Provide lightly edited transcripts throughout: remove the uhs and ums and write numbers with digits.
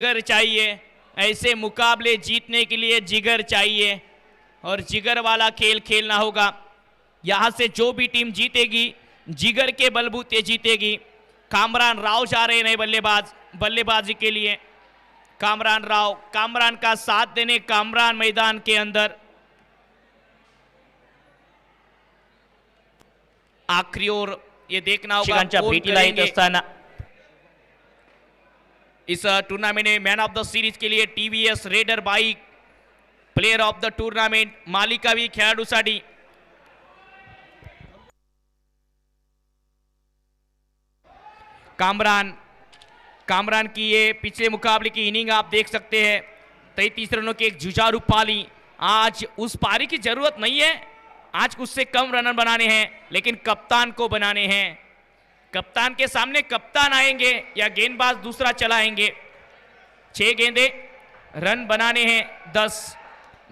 जिगर चाहिए। ऐसे मुकाबले जीतने के लिए जिगर चाहिए और जिगर वाला खेल खेलना होगा। यहां से जो भी टीम जीतेगी जिगर के बलबूते जीतेगी। कामरान राव जा रहे हैं बल्लेबाजी के लिए। कामरान राव, कामरान का साथ देने कामरान मैदान के अंदर। आखरी ओर ये देखना होगा कौन करेंगे। इस टूर्नामेंट में मैन ऑफ द सीरीज के लिए TVS Raider bike player of the tournament मालिकावी खेळाडूसाठी कामरान की ये पिछले मुकाबले की इनिंग आप देख सकते हैं। 33 रनों की एक जुझारू पारी। आज उस पारी की जरूरत नहीं है, आज उससे कम रन बनाने हैं, लेकिन कप्तान को बनाने हैं। कप्तान के सामने कप्तान आएंगे या गेंदबाज दूसरा चलाएंगे। 6 गेंदे, रन बनाने हैं 10।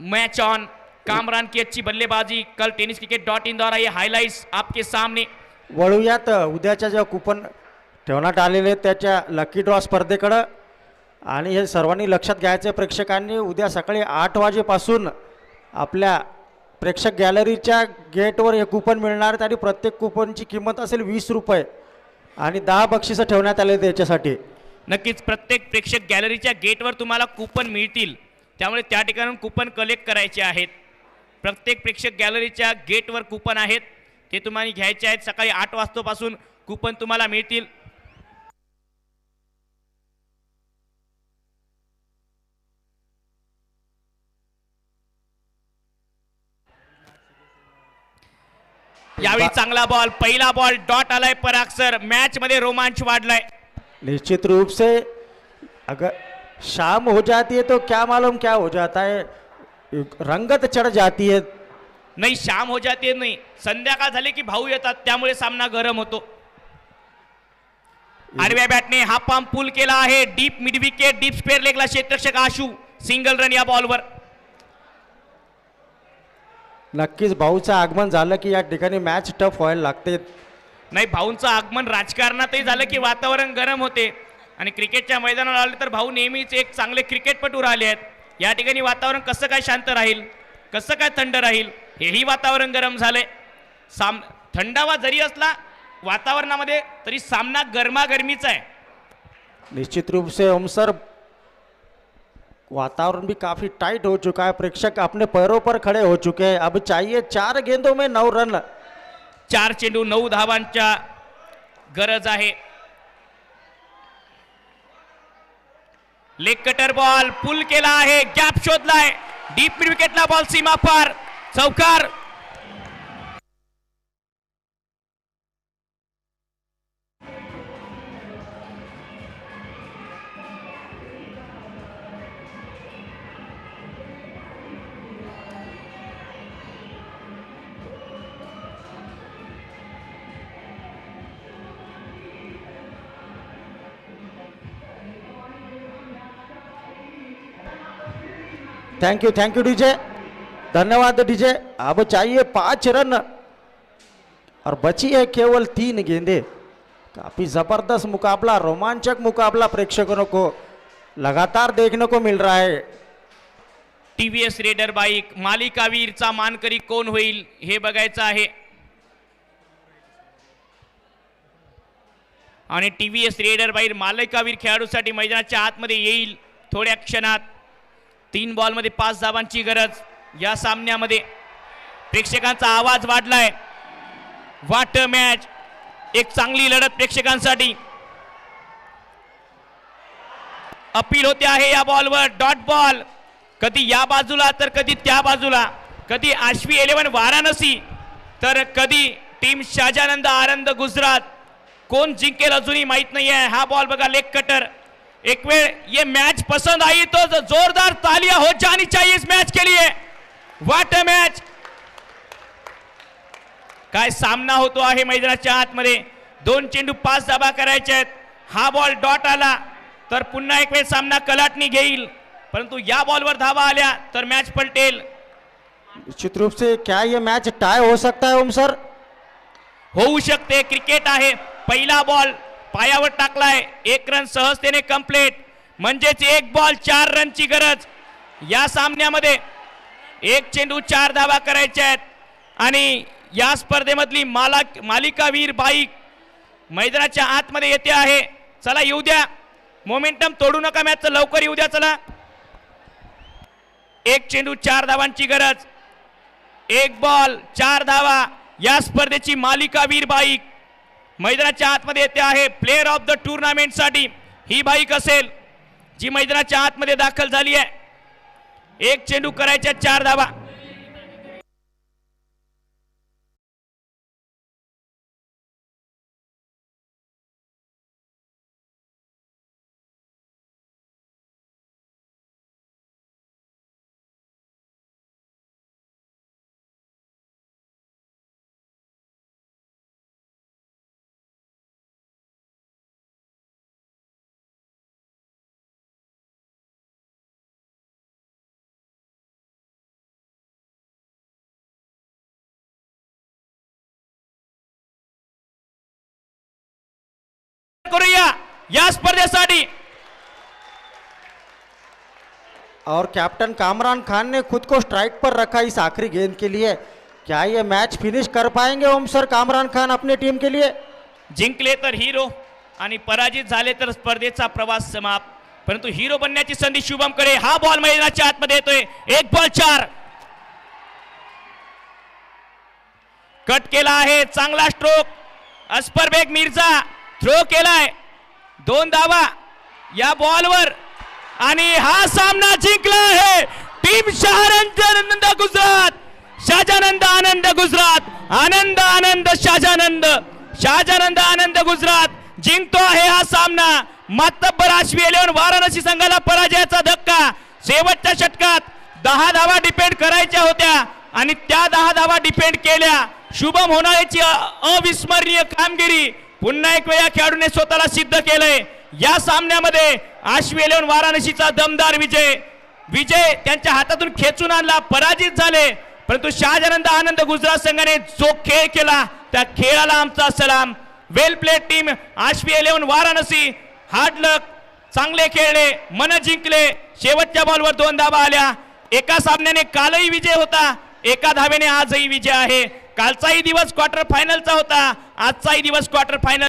Match on. कामरान की अच्छी बल्लेबाजी। कल टेनिस क्रिकेट .in द्वारा ये हायलाइट्स आपके सामने। वळूयात उद्याच्या ज्या कूपन ठेवण्यात आलेले त्याच्या लकी ड्रॉ स्पर्धेकडे आणि हे सर्वांनी लक्षात घ्यायचे प्रेक्षकांनी। उद्या सकाळी 8 वाजेपासून आपल्या प्रेक्षक गॅलरीच्या गेटवर हे कूपन मिळणार आहेत आणि प्रत्येक कूपनची किंमत असेल 20 रुपये आणि 10 बक्षिसं ठेवण्यात आले त्याच्यासाठी। नक्कीच प्रत्येक प्रेक्षक गॅलरीच्या गेटवर तुम्हाला कूपन मिळतील, त्यामुळे त्या ठिकाणून कूपन कलेक्ट करायचे आहेत। प्रत्येक प्रेक्षक गॅलरीच्या गेटवर कूपन आहेत, ते तुम्हाला घ्यायचे आहेत। सकाळी 8 वाजतापासून कूपन तुम्हाला मिळतील। यावेळी चांगला बॉल, पहिला बॉल डॉट आलाय पराग सर। मॅच मध्ये रोमांच वाढलाय। निश्चित रूप से अगर शाम हो जाती है तो क्या मालूम क्या हो जाता है, रंगत चढ़ जाती है। नाही, शाम हो जाती है नाही, संध्याकाळ झाली की भाऊ येतात, त्यामुळे सामना गरम होतो। आडव्या बॅटने हा पंप पुल केला आहे। Deep mid wicket, deep square लेगला क्षेत्ररक्षक आशू, सिंगल रन या बॉलवर। नक्कीच भाऊचं आगमन झालं की या ठिकाणी मॅच टफ व्हायला लागते। नाही, भाऊंचं आगमन राजकारणातही झालं की वातावरण गरम होते आणि क्रिकेटच्या मैदानावर आले तर भाऊ नेहमीच एक चांगले क्रिकेटपटू राहिले आहेत। या ठिकाणी वातावरण कसं काय शांत राहील, कसं काय थंड राहील, हेही वातावरण गरम झालंय। थंडावा जरी असला वातावरणामध्ये तरी सामना गरमागरमीचा है। निश्चित रूप से ओम सर, वातावरण भी काफी टाइट हो चुका है, प्रेक्षक अपने पैरों पर खड़े हो चुके हैं। अब चाहिए 4 गेंदों में 9 रन। 4 चेंडू 9 धावांच्या गरज आहे। लेग कटर बॉल पुल केला आहे, गॅप शोधलाय, डीप मिड विकेटला बॉल सीमा पार, चौकार। थैंक यू डीजे, धन्यवाद डीजे। अब चाहिए 5 रन और बची है केवल 3 गेंदें। काफी जबरदस्त मुकाबला, रोमांचक मुकाबला प्रेक्षकों को लगातार देखने को मिल रहा है। टीवीएस रेडर बाईक मालिकावीरचा मानकरी कोण होईल हे बघायचं आहे आणि टीवीएस रेडर बाईक मालिकावीर खेळाडूसाठी मैदानाच्या आतमध्ये येईल थोड्या क्षणात। 3 बॉलमध्ये 5 धावांची गरज या सामन्यामध्ये। प्रेक्षकांचा आवाज वाढलाय। व्हॉट अ मॅच, एक चांगली लढत प्रेक्षकांसाठी। अपील होते आहे या बॉलवर, डॉट बॉल, कधी या बाजूला तर कधी त्या बाजूला, कधी आश्वी 11 वाराणसी तर कधी टीम शाजानंद आनंद गुजरात। कोण जिंकेल अजूनही माहित नाही आहे। हा बॉल बघा, लेग कटर। एक वेळ ये मैच पसंद आई तो जोरदार तालियां हो जानी चाहिए इस मैच के लिए। व्हाट अ मैच, काय सामना होतो आहे मैदानाच्या आतमध्ये। 2 चेंडू 5 धावा करायचे आहेत। हा बॉल डॉट आला तर पुन्हा एक वेळ सामना कलाटणी घेईल, परंतु या बॉलवर धावा आल्या तर मॅच पलटेल। निश्चित रूप से क्या ये मैच टाई हो सकता है ओम सर? होऊ शकते, क्रिकेट आहे। पहिला बॉल पायावर टाकलाय, 1 रन सहजतेने कंप्लीट। म्हणजेच 1 बॉल 4 रनची गरज या सामन्यामध्ये. 1 चेंडू 4 धावा करायच्या आहेत आणि या स्पर्धेमधली मालिकावीर बाईक मैदानाच्या आतमध्ये येते आहे. चला येऊ द्या, मोमेंटम तोडू नका मॅचचं, लवकर येऊ द्या. चला 1 चेंडू 4 धावांची गरज, 1 बॉल 4 धावा. या स्पर्धेची मालिकावीर बाईक मैदानाच्या आतमध्ये येते आहे. प्लेअर ऑफ द टुर्नामेंट साठी ही बाईक असेल जी मैदानाच्या आतमध्ये दाखल झाली आहे. 1 चेंडू करायच्या 4 धावा. करूया या स्पर्धेसाठी. और कैप्टन कामरान खान ने खुद को स्ट्राइक पर रखा इस आखिरी गेंद के लिए. क्या ये मैच फिनिश कर पाएंगे ओम सर कामरान खान अपने टीम के लिए? जिंकले तर हिरो आणि पराजित झाले तर स्पर्धेचा प्रवास समाप्त. परंतु हिरो बनण्याची संधी शुभमकडे. हा बॉल मैदानाच्या आतमध्ये येतोय. 1 बॉल 4 कट केला आहे. चांगला स्ट्रोक. अस्पर बेग मिर्झा थ्रो केलाय. 2 धावा या बॉलवर आणि हा सामना जिंकला आहे टीम शहाजानंद गुजरात. शाहजानंद आनंद गुजरात. आनंद आनंद शाहजानंद आनंद गुजरात जिंकतो आहे हा सामना. मातब्बर आश्वी 11 वाराणसी संघाला पराजयाचा धक्का. शेवटच्या षटकात 10 धावा डिपेंड करायच्या होत्या आणि त्या 10 धावा डिपेंड केल्या. शुभम होनाळेची अविस्मरणीय कामगिरी पुन्हा एक वेळा खेळाडूने स्वतःला सिद्ध केलंय. या सामन्यामध्ये आश्वी 11 वाराणसीचा दमदार विजय त्यांच्या हातातून खेचून आणला. पराजित झाले परंतु शहाजानंद आनंद गुजरात संघाने जो खेळ केला त्या खेळाला आमचा सलाम. Well played team Ashwi 11 Varanasi. Hard luck. चांगले खेळले, मन जिंकले. शेवटच्या बॉलवर 2 धावा आल्या. एका सामन्याने कालही विजय होता, एका धावेने आजही विजय आहे. कालचाही दिवस क्वार्टर फायनलचा होता, आजचाही दिवस क्वार्टर फायनल